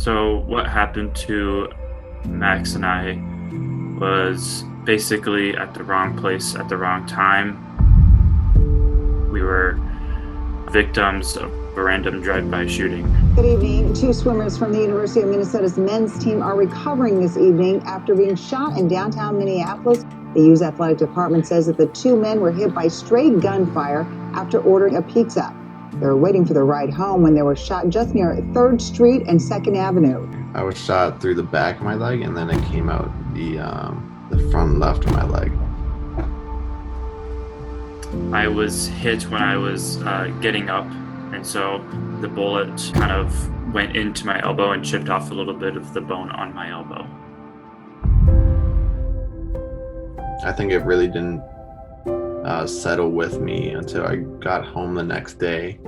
So what happened to Max and I was basically at the wrong place at the wrong time. We were victims of a random drive-by shooting. Good evening. Two swimmers from the University of Minnesota's men's team are recovering this evening after being shot in downtown Minneapolis. The U's athletic department says that the two men were hit by stray gunfire after ordering a pizza. They were waiting for the ride home when they were shot just near 3rd Street and 2nd Avenue. I was shot through the back of my leg, and then it came out the front left of my leg. I was hit when I was getting up, and so the bullet kind of went into my elbow and chipped off a little bit of the bone on my elbow. I think it really didn't settle with me until I got home the next day.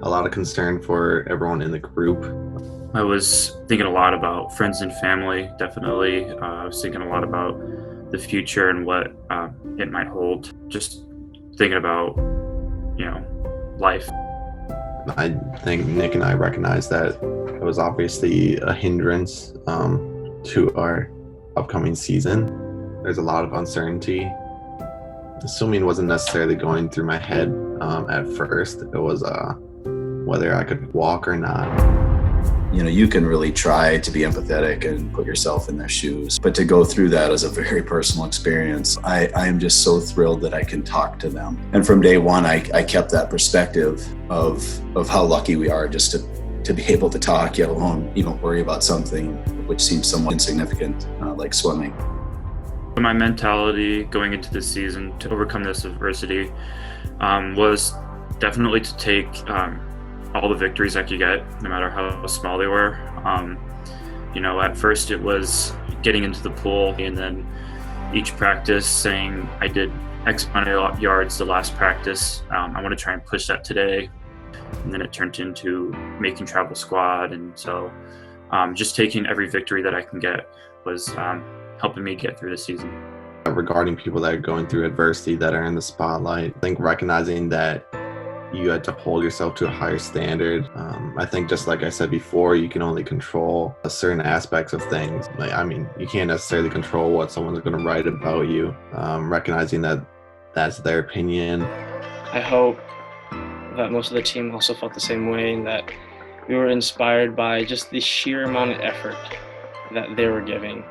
A lot of concern for everyone in the group. I was thinking a lot about friends and family, definitely. I was thinking a lot about the future and what it might hold. Just thinking about, life. I think Nick and I recognized that it was obviously a hindrance to our upcoming season. There's a lot of uncertainty. Swimming wasn't necessarily going through my head at first. It was whether I could walk or not. You can really try to be empathetic and put yourself in their shoes, but to go through that is a very personal experience. I am just so thrilled that I can talk to them. And from day one, I kept that perspective of how lucky we are just to be able to talk, let alone even worry about something which seems somewhat insignificant, like swimming. My mentality going into this season to overcome this adversity was definitely to take all the victories I could get, no matter how small they were. At first it was getting into the pool, and then each practice saying I did X amount of yards the last practice. I want to try and push that today. And then it turned into making travel squad. And so just taking every victory that I can get was helping me get through the season. Regarding people that are going through adversity, that are in the spotlight, I think recognizing that you had to hold yourself to a higher standard. I think just like I said before, you can only control certain aspects of things. You can't necessarily control what someone's going to write about you. Recognizing that that's their opinion. I hope that most of the team also felt the same way, and that we were inspired by just the sheer amount of effort that they were giving.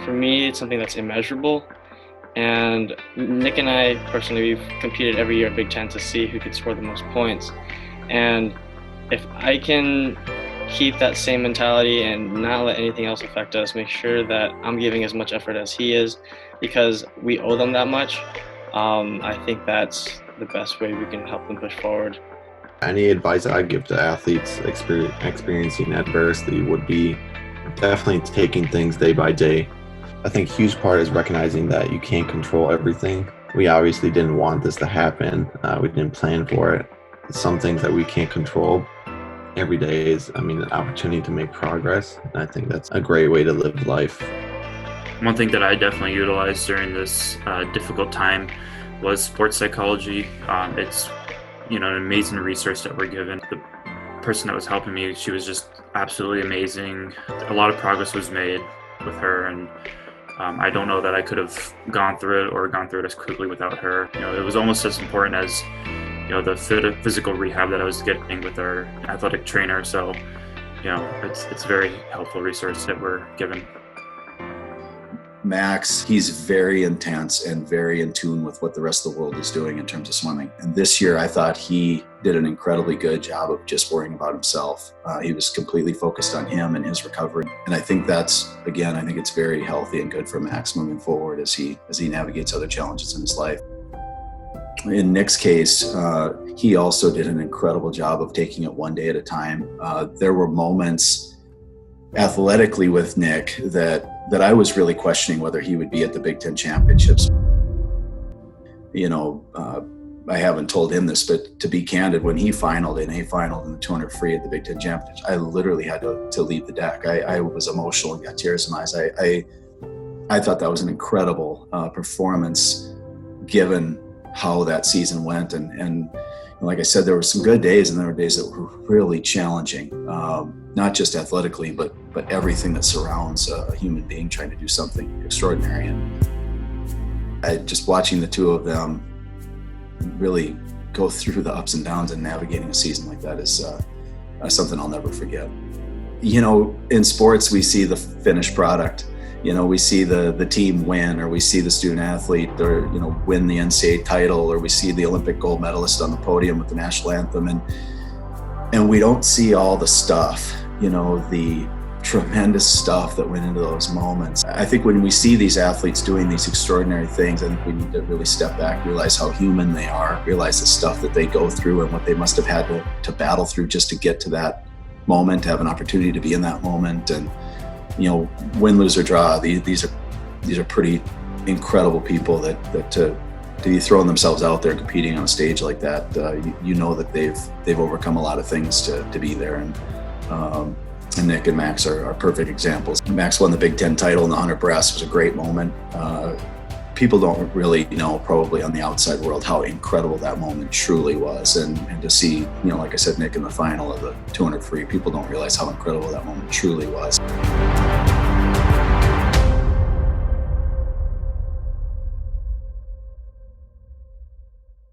For me, it's something that's immeasurable. And Nick and I personally, we've competed every year at Big Ten to see who could score the most points. And if I can keep that same mentality and not let anything else affect us, make sure that I'm giving as much effort as he is, because we owe them that much, I think that's the best way we can help them push forward. Any advice I give to athletes experiencing adversity would be definitely taking things day by day. I think a huge part is recognizing that you can't control everything. We obviously didn't want this to happen. We didn't plan for it. Some things that we can't control. Every day is, an opportunity to make progress. And I think that's a great way to live life. One thing that I definitely utilized during this difficult time was sports psychology. It's, an amazing resource that we're given. The person that was helping me, she was just absolutely amazing. A lot of progress was made with her, and I don't know that I could have gone through it as quickly without her. It was almost as important as, the physical rehab that I was getting with our athletic trainer. So, it's a very helpful resource that we're given. Max, he's very intense and very in tune with what the rest of the world is doing in terms of swimming. And this year, I thought he did an incredibly good job of just worrying about himself. He was completely focused on him and his recovery. And I think I think it's very healthy and good for Max moving forward as he navigates other challenges in his life. In Nick's case, he also did an incredible job of taking it one day at a time. There were moments athletically with Nick that I was really questioning whether he would be at the Big Ten championships. I haven't told him this, but to be candid, when he finaled in the 200 free at the Big Ten championships, I literally had to leave the deck. I was emotional and got tears in my eyes. I thought that was an incredible performance given how that season went. And like I said, there were some good days, and there were days that were really challenging, not just athletically, but everything that surrounds a human being trying to do something extraordinary. And just watching the two of them really go through the ups and downs and navigating a season like that is something I'll never forget. In sports, we see the finished product. We see the team win, or we see the student athlete, or win the NCAA title, or we see the Olympic gold medalist on the podium with the national anthem, and we don't see all the stuff, the tremendous stuff that went into those moments. I think when we see these athletes doing these extraordinary things, I think we need to really step back, realize how human they are, realize the stuff that they go through and what they must have had to battle through just to get to that moment, to have an opportunity to be in that moment. And win, lose, or draw, these are pretty incredible people that to be throwing themselves out there competing on a stage like that, that they've overcome a lot of things to be there. And Nick and Max are perfect examples. Max won the Big Ten title in the 100 breast. It was a great moment. People don't really know, probably on the outside world, how incredible that moment truly was. And to see, like I said, Nick in the final of the 200 free, people don't realize how incredible that moment truly was.